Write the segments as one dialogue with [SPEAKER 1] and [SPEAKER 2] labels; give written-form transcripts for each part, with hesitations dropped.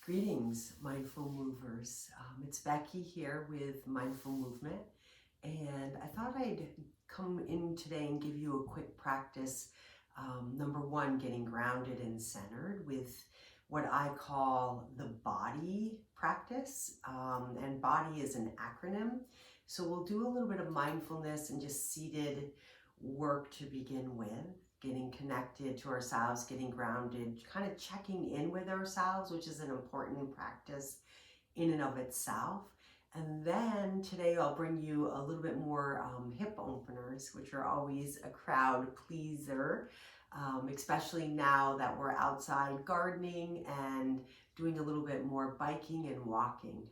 [SPEAKER 1] Greetings, mindful movers. It's Becky here with Mindful Movement, and I thought I'd come in today and give you a quick practice. Number one, getting grounded and centered with what I call the body practice, and body is an acronym. So we'll do a little bit of mindfulness and just seated work to begin with. Getting connected to ourselves, getting grounded, kind of checking in with ourselves, which is an important practice in and of itself. And then today I'll bring you a little bit more hip openers, which are always a crowd pleaser, especially now that we're outside gardening and doing a little bit more biking and walking.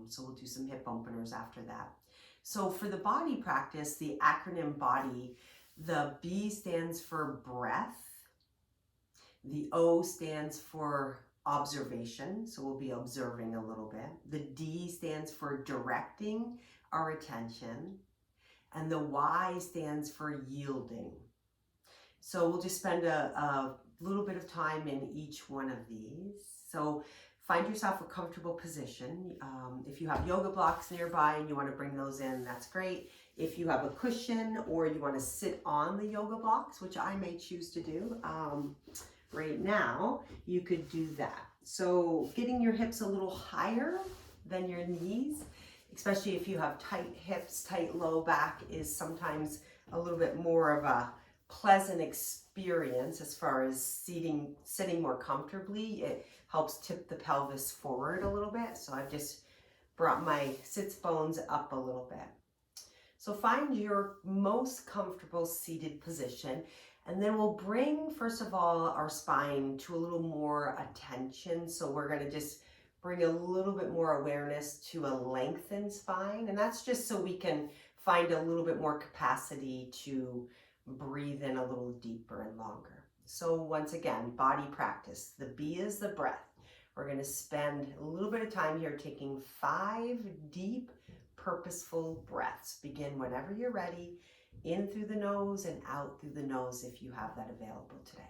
[SPEAKER 1] So we'll do some hip openers after that. So for the body practice, the acronym BODY, the B stands for breath. The O stands for observation, so we'll be observing a little bit. The D stands for directing our attention. And the Y stands for yielding. So we'll just spend a little bit of time in each one of these. So find yourself a comfortable position. If you have yoga blocks nearby and you want to bring those in, that's great. If you have a cushion or you want to sit on the yoga blocks, which I may choose to do right now, you could do that. So getting your hips a little higher than your knees, especially if you have tight hips, tight low back, is sometimes a little bit more of a pleasant experience as far as sitting more comfortably. It helps tip the pelvis forward a little bit. So I've just brought my sits bones up a little bit. So find your most comfortable seated position, and then we'll bring, first of all, our spine to a little more attention. So we're going to just bring a little bit more awareness to a lengthened spine, and that's just so we can find a little bit more capacity to breathe in a little deeper and longer. So once again, body practice. The B is the breath. We're going to spend a little bit of time here taking 5 deep, purposeful breaths. Begin whenever you're ready, in through the nose and out through the nose if you have that available today.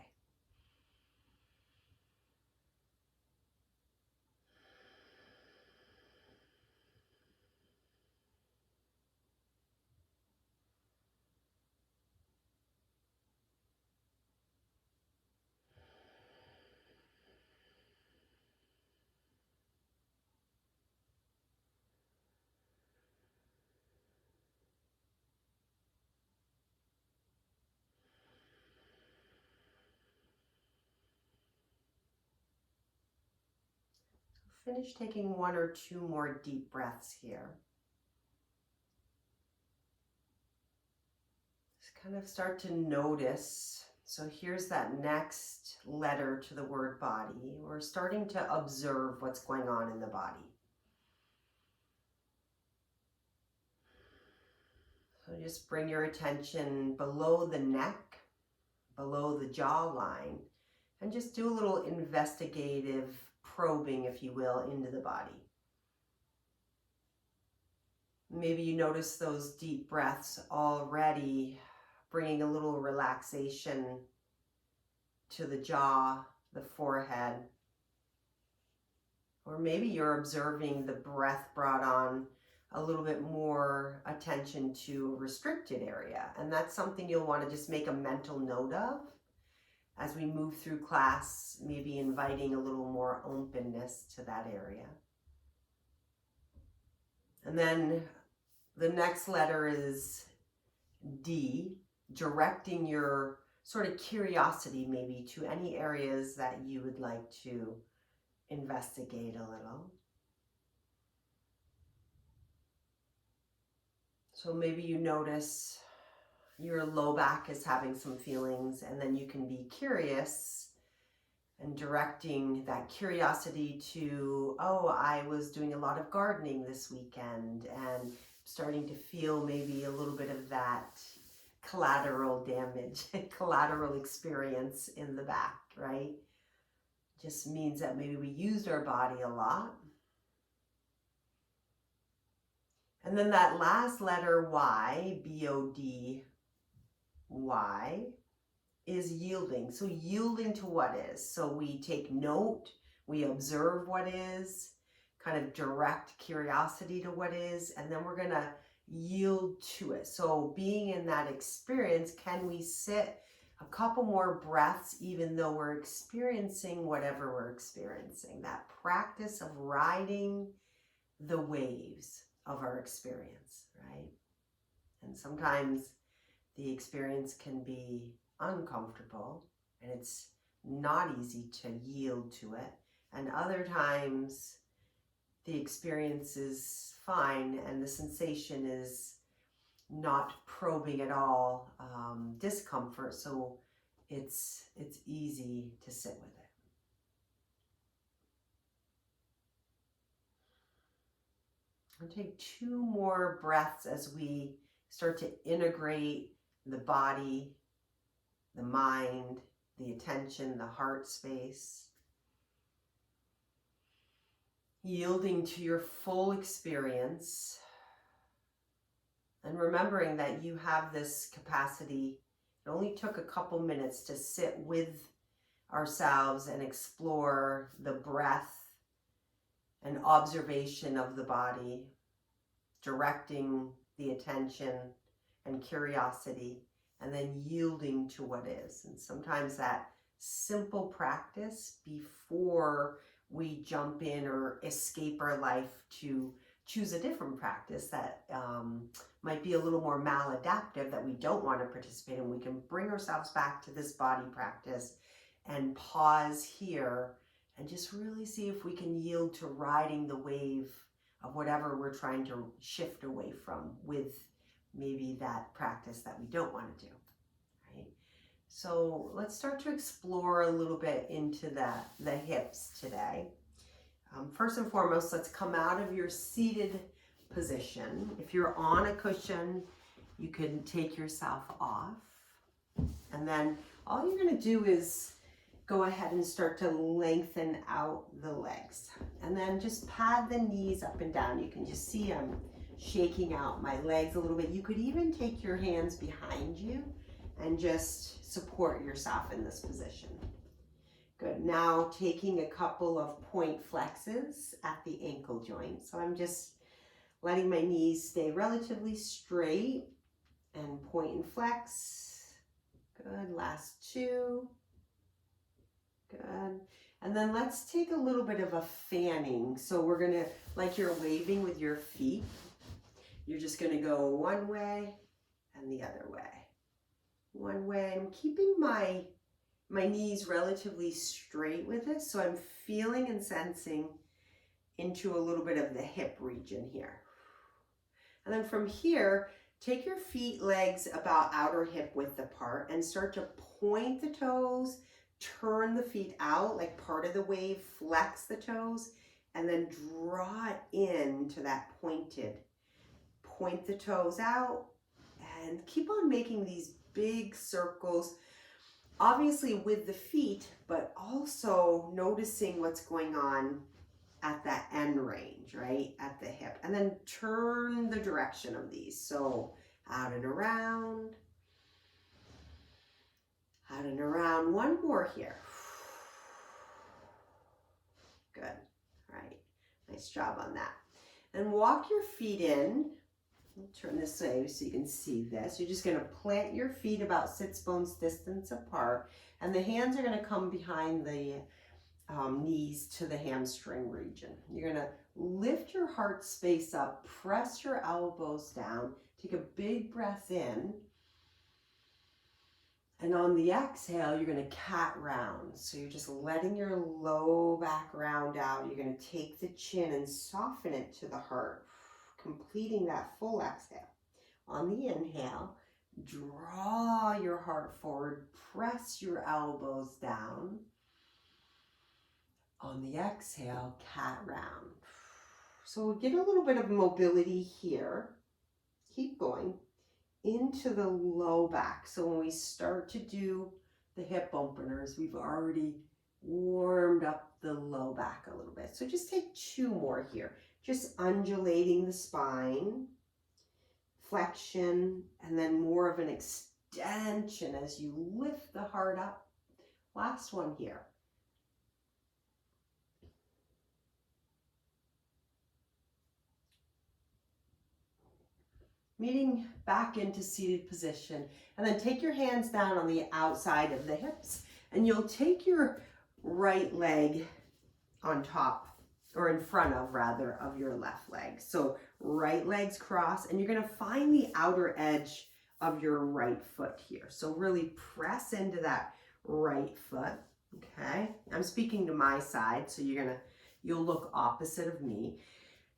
[SPEAKER 1] Finish taking 1 or 2 more deep breaths here. Just kind of start to notice. So here's that next letter to the word body. We're starting to observe what's going on in the body. So just bring your attention below the neck, below the jawline, and just do a little investigative probing, if you will, into the body. Maybe you notice those deep breaths already bringing a little relaxation to the jaw, the forehead. Or maybe you're observing the breath brought on a little bit more attention to a restricted area. And that's something you'll want to just make a mental note of as we move through class, maybe inviting a little more openness to that area. And then the next letter is D, directing your sort of curiosity maybe to any areas that you would like to investigate a little. So maybe you notice your low back is having some feelings, and then you can be curious and directing that curiosity to, oh, I was doing a lot of gardening this weekend and starting to feel maybe a little bit of that collateral damage, collateral experience in the back, right? Just means that maybe we used our body a lot. And then that last letter Y, B-O-D-Y, is yielding. So yielding to what is. So we take note, We observe what is, kind of direct curiosity to what is, and then we're going to yield to it. So being in that experience, can we sit a couple more breaths even though we're experiencing whatever we're experiencing? That practice of riding the waves of our experience, right? And sometimes the experience can be uncomfortable and it's not easy to yield to it. And other times the experience is fine and the sensation is not probing at all, discomfort, so it's easy to sit with it. I'll take 2 more breaths as we start to integrate the body, the mind, the attention, the heart space. Yielding to your full experience and remembering that you have this capacity. It only took a couple minutes to sit with ourselves and explore the breath and observation of the body, directing the attention and curiosity, and then yielding to what is. And sometimes that simple practice before we jump in or escape our life to choose a different practice that might be a little more maladaptive, that we don't want to participate in, we can bring ourselves back to this body practice and pause here and just really see if we can yield to riding the wave of whatever we're trying to shift away from with maybe that practice that we don't want to do, right? So let's start to explore a little bit into the hips today. First and foremost, let's come out of your seated position. If you're on a cushion, you can take yourself off. And then all you're going to do is go ahead and start to lengthen out the legs. And then just pad the knees up and down. You can just see I'm shaking out my legs a little bit. You could even take your hands behind you and just support yourself in this position. Good. Now taking a couple of point flexes at the ankle joint. So I'm just letting my knees stay relatively straight and point and flex. Good. Last 2. Good. And then let's take a little bit of a fanning. So we're going to, like you're waving with your feet, you're just going to go one way and the other way. One way. I'm keeping my knees relatively straight with this, so I'm feeling and sensing into a little bit of the hip region here. And then from here, take your feet, legs about outer hip width apart and start to point the toes, turn the feet out like part of the wave, flex the toes, and then draw it into that pointed. Point the toes out and keep on making these big circles, obviously with the feet, but also noticing what's going on at that end range, right? At the hip. And then turn the direction of these. So out and around. Out and around. One more here. Good. All right. Nice job on that. And walk your feet in. Turn this way so you can see this. You're just going to plant your feet about sits bones distance apart, and the hands are going to come behind the knees to the hamstring region. You're going to lift your heart space up, press your elbows down, take a big breath in, and on the exhale, you're going to cat round. So you're just letting your low back round out. You're going to take the chin and soften it to the heart, completing that full exhale. On the inhale, draw your heart forward, press your elbows down. On the exhale, cat round. So we'll get a little bit of mobility here. Keep going into the low back. So when we start to do the hip openers, we've already warmed up the low back a little bit. So just take 2 more here. Just undulating the spine, flexion, and then more of an extension as you lift the heart up. Last one here. meeting back into seated position. And then take your hands down on the outside of the hips, and you'll take your right leg on top, or in front of rather, of your left leg. So right leg's crossed, and you're gonna find the outer edge of your right foot here. So really press into that right foot, okay? I'm speaking to my side, so you'll look opposite of me.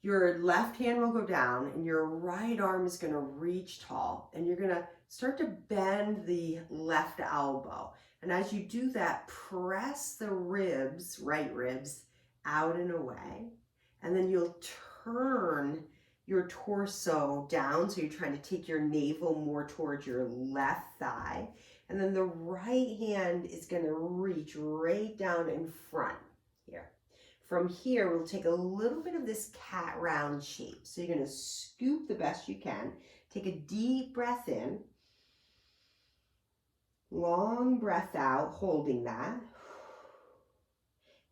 [SPEAKER 1] Your left hand will go down, and your right arm is gonna reach tall, and you're gonna start to bend the left elbow. And as you do that, press the ribs, right ribs, out and away. And then you'll turn your torso down. So you're trying to take your navel more towards your left thigh. And then the right hand is going to reach right down in front here. From here, we'll take a little bit of this cat round shape. So you're going to scoop the best you can. Take a deep breath in. Long breath out, holding that.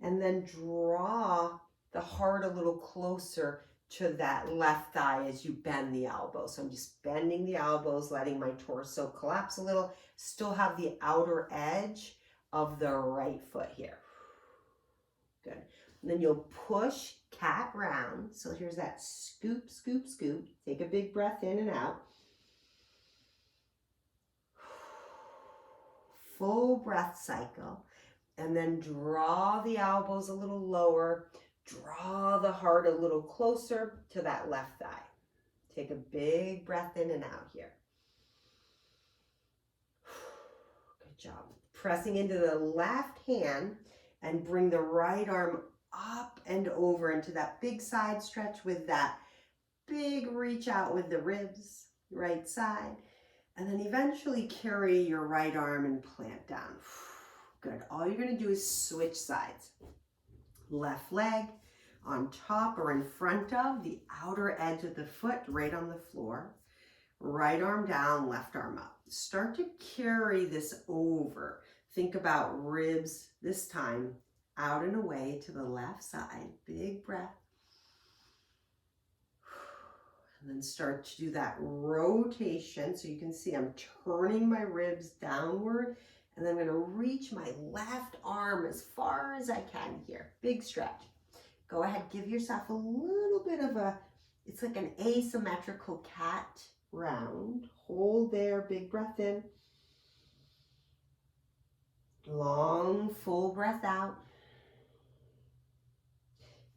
[SPEAKER 1] And then draw the heart a little closer to that left thigh as you bend the elbow. So I'm just bending the elbows, letting my torso collapse a little. Still have the outer edge of the right foot here. Good. And then you'll push cat round. So here's that scoop, scoop, scoop. Take a big breath in and out. Full breath cycle. And then draw the elbows a little lower. Draw the heart a little closer to that left thigh. Take a big breath in and out here. Good job. Pressing into the left hand and bring the right arm up and over into that big side stretch with that big reach out with the ribs, right side. And then eventually carry your right arm and plant down. Good. All you're going to do is switch sides. Left leg on top or in front of the outer edge of the foot, right on the floor. Right arm down, left arm up. Start to carry this over. Think about ribs this time out and away to the left side. Big breath. And then start to do that rotation. So you can see I'm turning my ribs downward. And then I'm going to reach my left arm as far as I can here. Big stretch. Go ahead, give yourself a little bit of it's like an asymmetrical cat round. Hold there, big breath in. Long, full breath out.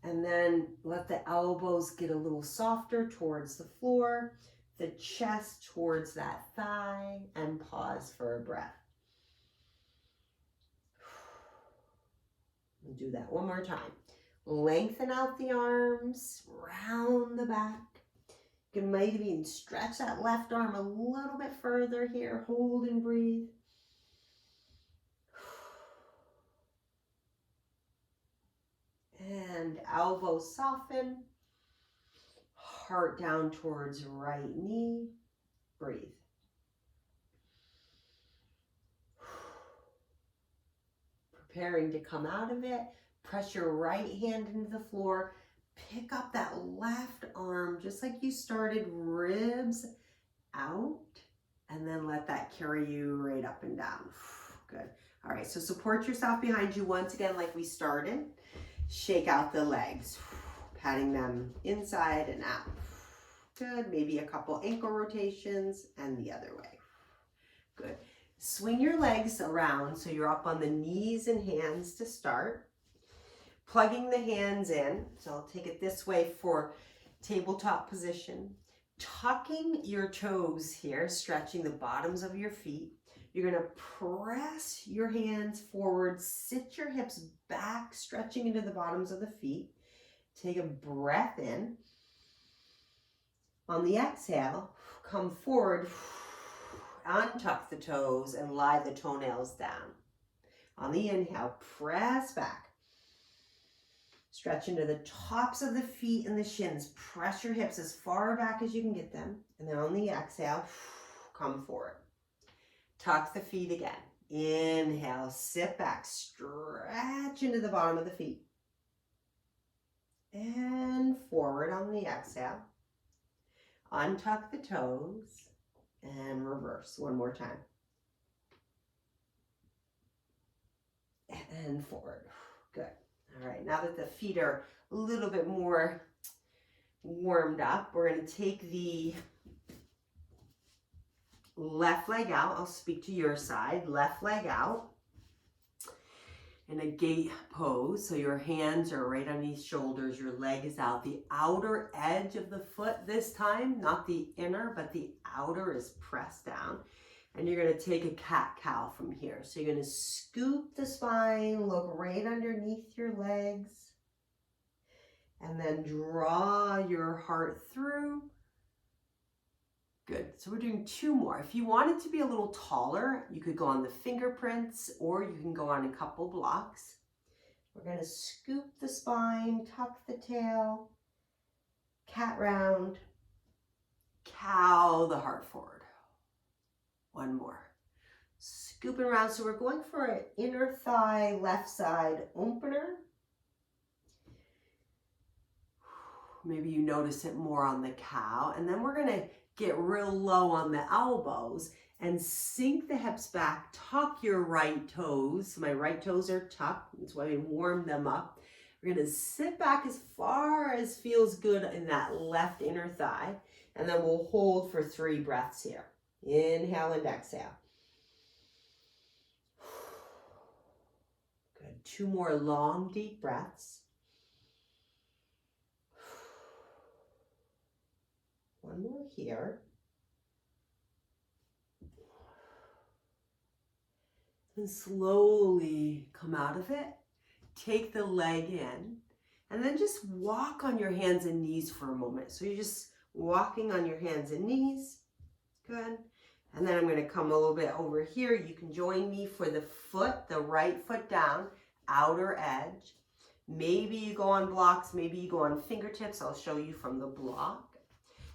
[SPEAKER 1] And then let the elbows get a little softer towards the floor, the chest towards that thigh, and pause for a breath. And do that one more time. Lengthen out the arms, round the back. You can maybe even stretch that left arm a little bit further here. Hold and breathe. And elbows soften. Heart down towards right knee. Breathe. Preparing to come out of it. Press your right hand into the floor. Pick up that left arm just like you started, ribs out, and then let that carry you right up and down. Good. All right, so support yourself behind you once again like we started. Shake out the legs, patting them inside and out. Good. Maybe a couple ankle rotations and the other way. Good. Swing your legs around so you're up on the knees and hands to start. Plugging the hands in. So I'll take it this way for tabletop position. Tucking your toes here, stretching the bottoms of your feet. You're going to press your hands forward, sit your hips back, stretching into the bottoms of the feet. Take a breath in. On the exhale, come forward, untuck the toes and lie the toenails down. On the inhale, press back. Stretch into the tops of the feet and the shins. Press your hips as far back as you can get them. And then on the exhale, come forward. Tuck the feet again. Inhale, sit back, stretch into the bottom of the feet. And forward on the exhale. Untuck the toes and reverse one more time. And forward. Good. All right, now that the feet are a little bit more warmed up, we're going to take the left leg out. I'll speak to your side. Left leg out in a gate pose. So your hands are right underneath shoulders. Your leg is out. The outer edge of the foot this time, not the inner, but the outer is pressed down. And you're going to take a cat-cow from here. So you're going to scoop the spine, look right underneath your legs, and then draw your heart through. Good. So we're doing 2 more. If you wanted to be a little taller, you could go on the fingerprints or you can go on a couple blocks. We're going to scoop the spine, tuck the tail, cat round, cow the heart forward. 1 more. Scooping around. So we're going for an inner thigh, left side opener. Maybe you notice it more on the cow. And then we're going to get real low on the elbows and sink the hips back. Tuck your right toes. My right toes are tucked. That's why we warm them up. We're going to sit back as far as feels good in that left inner thigh. And then we'll hold for 3 breaths here. Inhale and exhale. Good. 2 more long, deep breaths. 1 more here. And slowly come out of it. Take the leg in. And then just walk on your hands and knees for a moment. So you're just walking on your hands and knees. Good. And then I'm going to come a little bit over here. You can join me for the foot, the right foot down, outer edge. Maybe you go on blocks, maybe you go on fingertips. I'll show you from the block.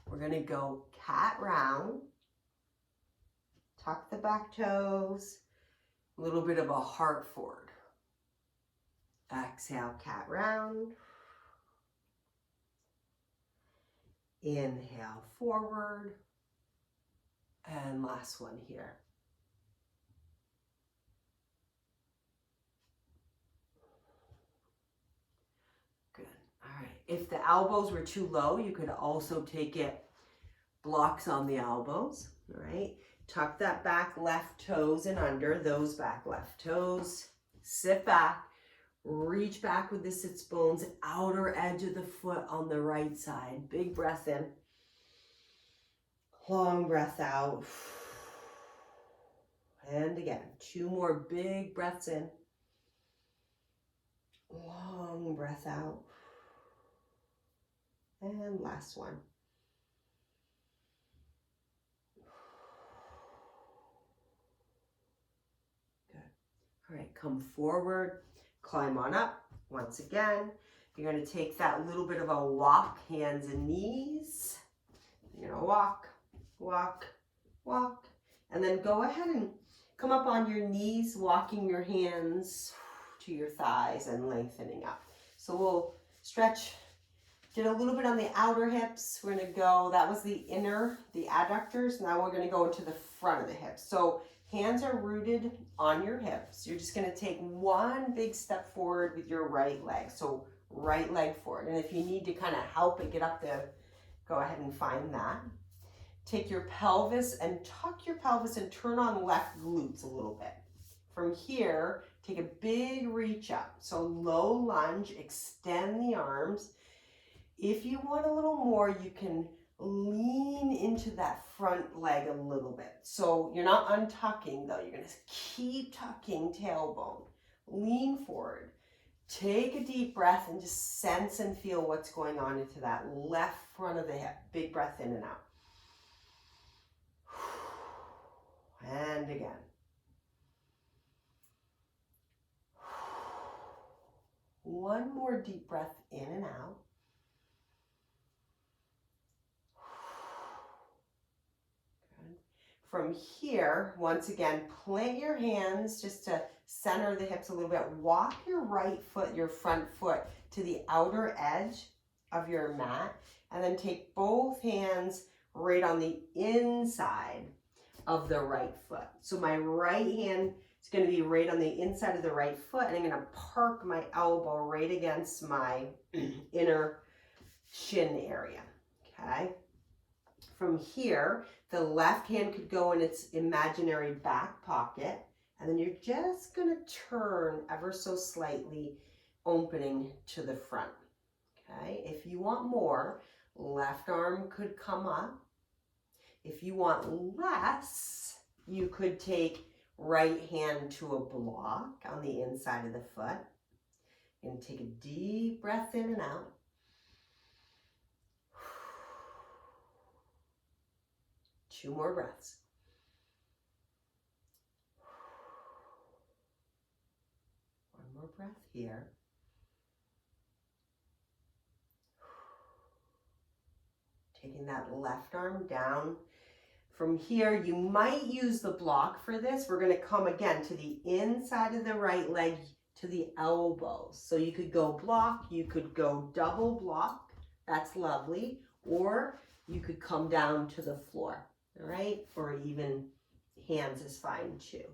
[SPEAKER 1] We're going to go cat round. Tuck the back toes. A little bit of a heart forward. Exhale, cat round. Inhale, forward. And last one here. Good. All right. If the elbows were too low, you could also take it blocks on the elbows. All right. Tuck that back left toes and under those back left toes. Sit back. Reach back with the sits bones, outer edge of the foot on the right side. Big breath in. Long breath out. And again, 2 more big breaths in. Long breath out. And last one. Good. All right, come forward, climb on up. Once again, you're going to take that little bit of a walk, hands and knees. You're going to walk. Walk, walk, and then go ahead and come up on your knees, walking your hands to your thighs and lengthening up. So we'll stretch, get a little bit on the outer hips. We're going to go, that was the inner, the adductors. Now we're going to go into the front of the hips. So hands are rooted on your hips. You're just going to take 1 big step forward with your right leg. So right leg forward. And if you need to kind of help it get up there, go ahead and find that. Take your pelvis and tuck your pelvis and turn on left glutes a little bit. From here, take a big reach up. So low lunge, extend the arms. If you want a little more, you can lean into that front leg a little bit. So you're not untucking though. You're going to keep tucking tailbone. Lean forward. Take a deep breath and just sense and feel what's going on into that left front of the hip. Big breath in and out. And again. One more deep breath in and out. Good. From here, once again, plant your hands just to center the hips a little bit. Walk your right foot, your front foot, to the outer edge of your mat. And then take both hands right on the inside of the right foot. So my right hand is going to be right on the inside of the right foot, and I'm going to park my elbow right against my inner shin area, okay? From here, the left hand could go in its imaginary back pocket, and then you're just going to turn ever so slightly, opening to the front, okay? If you want more, left arm could come up. If you want less, you could take right hand to a block on the inside of the foot. And take a deep breath in and out. Two more breaths. One more breath here. Taking that left arm down. From here, you might use the block for this. We're going to come again to the inside of the right leg, to the elbows. So you could go block, you could go double block. That's lovely. Or you could come down to the floor, all right? Or even hands is fine too.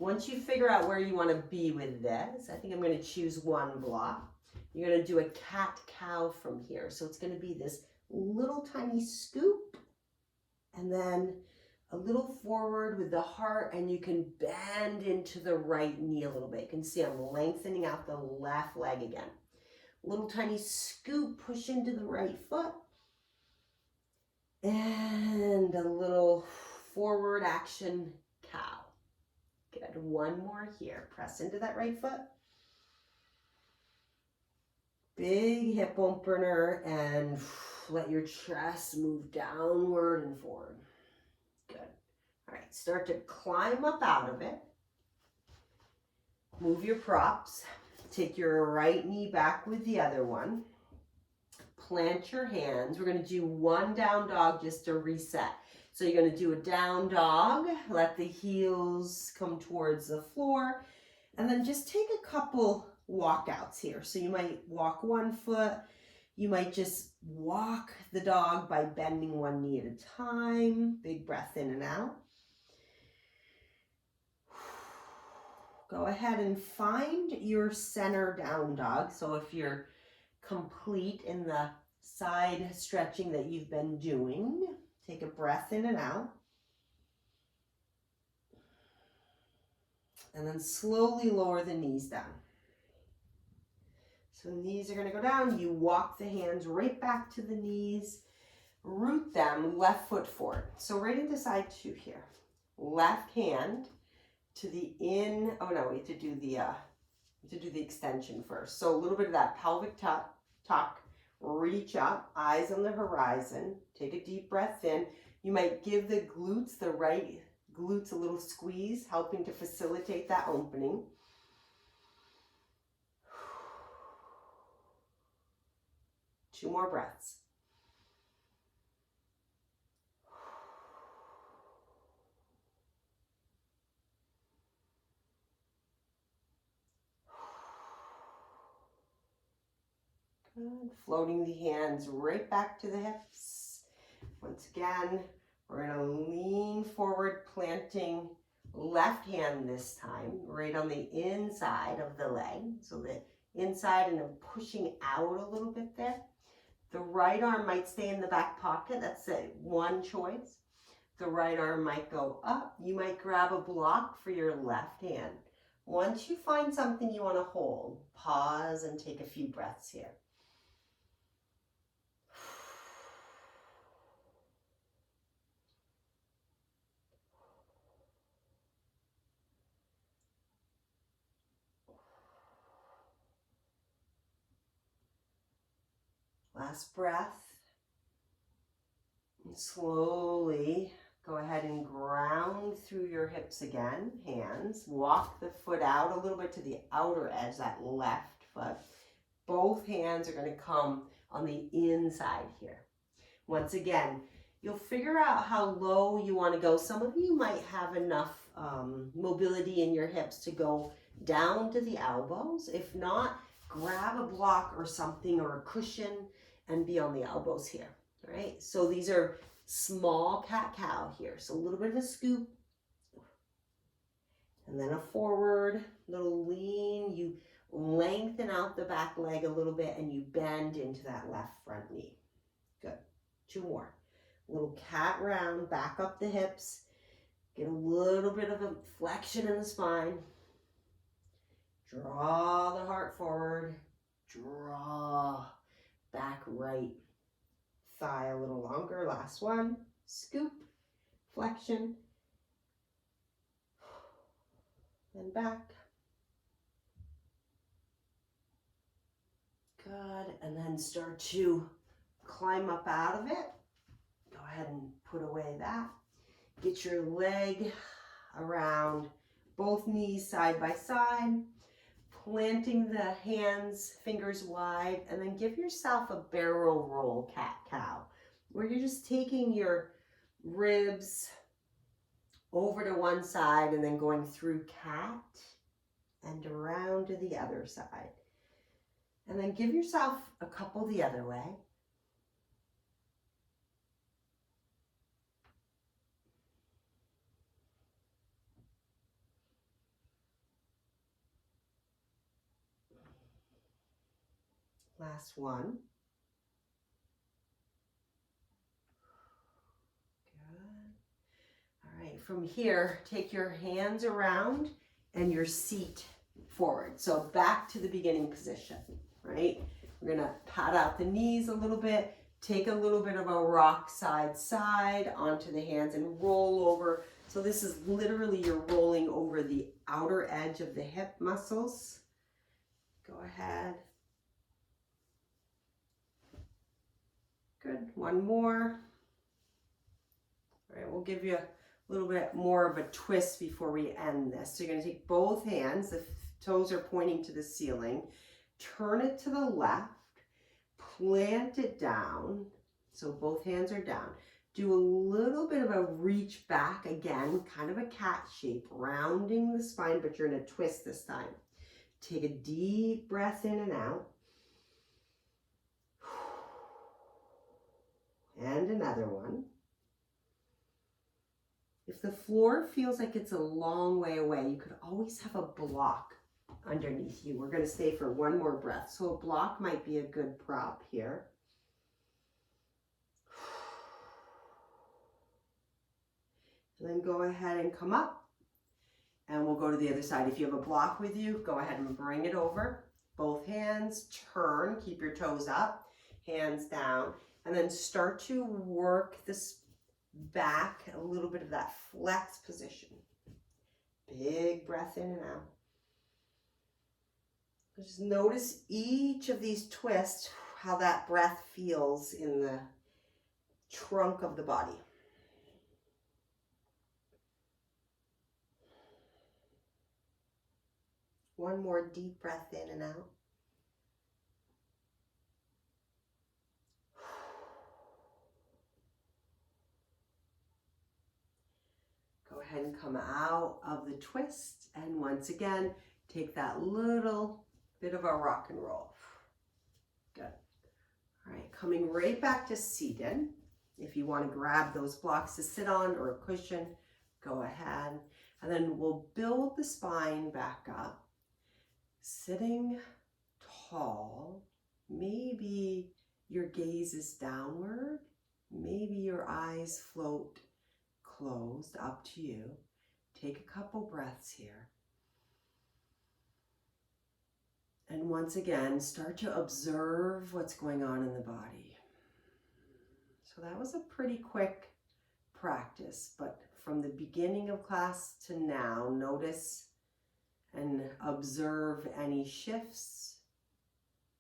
[SPEAKER 1] Once you figure out where you want to be with this, I think I'm going to choose one block. You're going to do a cat-cow from here. So it's going to be this little tiny scoop, and then a little forward with the heart, and you can bend into the right knee a little bit. You can see I'm lengthening out the left leg again. Little tiny scoop, push into the right foot, and a little forward action cow. Good, one more here. Press into that right foot. Big hip opener, and let your chest move downward and forward. Good. All right, start to climb up out of it. Move your props. Take your right knee back with the other one. Plant your hands. We're going to do one down dog just to reset. So you're going to do a down dog. Let the heels come towards the floor. And then just take a couple walkouts here. So you might walk one foot. You might just walk the dog by bending one knee at a time. Big breath in and out. Go ahead and find your center down dog. So if you're complete in the side stretching that you've been doing, take a breath in and out. And then slowly lower the knees down. So knees are going to go down. You walk the hands right back to the knees. Root them, left foot forward. So right into side two here. Left hand to the in. Oh no, we have to do the extension first. So a little bit of that pelvic tuck. Reach up, eyes on the horizon. Take a deep breath in. You might give the glutes, the right glutes, a little squeeze, helping to facilitate that opening. Two more breaths. Good. Floating the hands right back to the hips. Once again, we're going to lean forward, planting left hand this time, right on the inside of the leg. So the inside, and then pushing out a little bit there. The right arm might stay in the back pocket. That's one choice. The right arm might go up. You might grab a block for your left hand. Once you find something you want to hold, pause and take a few breaths here. Last breath. And slowly go ahead and ground through your hips again. Hands. Walk the foot out a little bit to the outer edge, that left foot. Both hands are going to come on the inside here. Once again, you'll figure out how low you want to go. Some of you might have enough mobility in your hips to go down to the elbows. If not, grab a block or something or a cushion and be on the elbows here, all right? So these are Small cat-cow here. So a little bit of a scoop. And then a forward, little lean. You lengthen out the back leg a little bit and you bend into that left front knee. Good. 2 more. Little cat round, back up the hips. Get a little bit of a flexion in the spine. Draw the heart forward. Draw back right thigh a little longer. Last one. Scoop, flexion, and back. Good. And then start to climb up out of it. Go ahead and put away that. Get your leg around both knees side by side, planting the hands, fingers wide, and then give yourself a barrel roll cat-cow, where you're just taking your ribs over to one side and then going through cat and around to the other side. And then give yourself a couple the other way. Last one. Good. All right, from here, take your hands around and your seat forward. So back to the beginning position, right? We're gonna pat out the knees a little bit, take a little bit of a rock side onto the hands and roll over. So this is literally you're rolling over the outer edge of the hip muscles. Go ahead. Good, one more. All right, we'll give you a little bit more of a twist before we end this. So you're gonna take both hands, the toes are pointing to the ceiling, turn it to the left, plant it down, so both hands are down. Do a little bit of a reach back again, kind of a cat shape, rounding the spine, but you're in a twist this time. Take a deep breath in and out. And another one. If the floor feels like it's a long way away, you could always have a block underneath you. We're going to stay for one more breath. So a block might be a good prop here. And then go ahead and come up and we'll go to the other side. If you have a block with you, go ahead and bring it over. Both hands, turn, keep your toes up, hands down, and then start to work this back, a little bit of that flex position. Big breath in and out. Just notice each of these twists, how that breath feels in the trunk of the body. One more deep breath in and out. Go ahead and come out of the twist. And once again, take that little bit of a rock and roll. Good. All right, coming right back to seated. If you want to grab those blocks to sit on or a cushion, go ahead. And then we'll build the spine back up. Sitting tall, maybe your gaze is downward, maybe your eyes float closed, up to you. Take a couple breaths here. And once again, start to observe what's going on in the body. So that was a pretty quick practice, but from the beginning of class to now, notice and observe any shifts.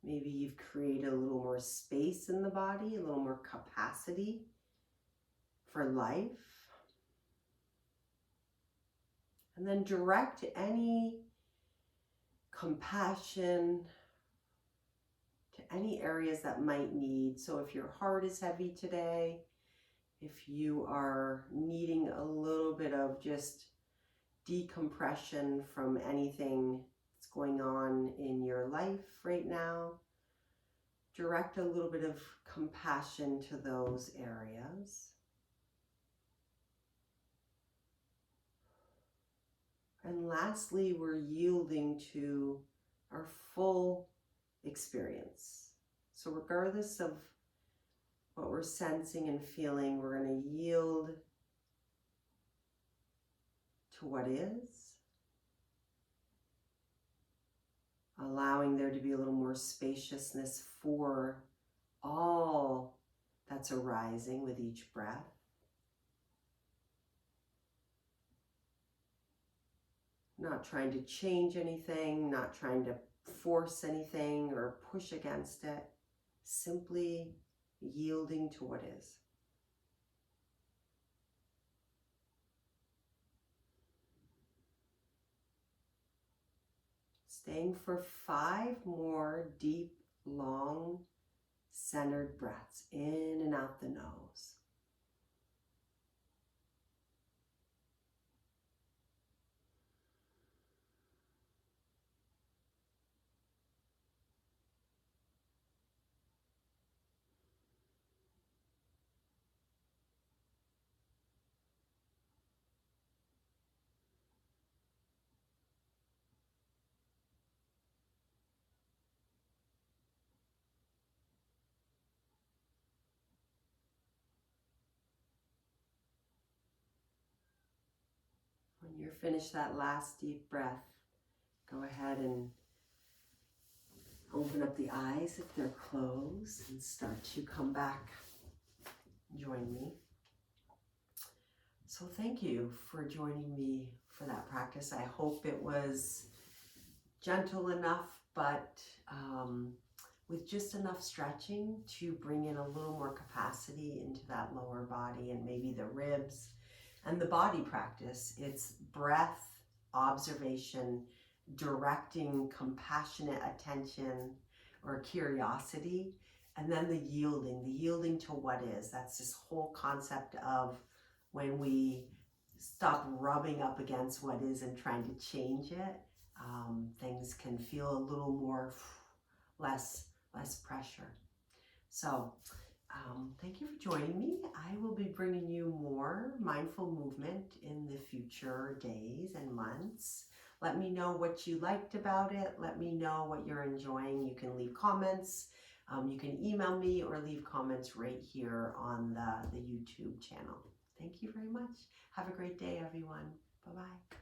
[SPEAKER 1] Maybe you've created a little more space in the body, a little more capacity for life. And then direct any compassion to any areas that might need. So if your heart is heavy today, if you are needing a little bit of just decompression from anything that's going on in your life right now, direct a little bit of compassion to those areas. And lastly, we're yielding to our full experience. So regardless of what we're sensing and feeling, we're going to yield to what is, allowing there to be a little more spaciousness for all that's arising with each breath. Not trying to change anything, not trying to force anything or push against it, simply yielding to what is. Staying for 5 more deep, long, centered breaths in and out the nose. When you're finished that last deep breath, go ahead and open up the eyes if they're closed and start to come back. Join me. So thank you for joining me for that practice. I hope it was gentle enough, but with just enough stretching to bring in a little more capacity into that lower body and maybe the ribs. And the body practice, it's breath, observation, directing compassionate attention or curiosity, and then the yielding to what is. That's this whole concept of when we stop rubbing up against what is and trying to change it, things can feel a little more less pressure. So thank you for joining me. I will be bringing you more mindful movement in the future days and months. Let me know what you liked about it. Let me know what you're enjoying. You can leave comments. You can email me or leave comments right here on the YouTube channel. Thank you very much. Have a great day, everyone. Bye-bye.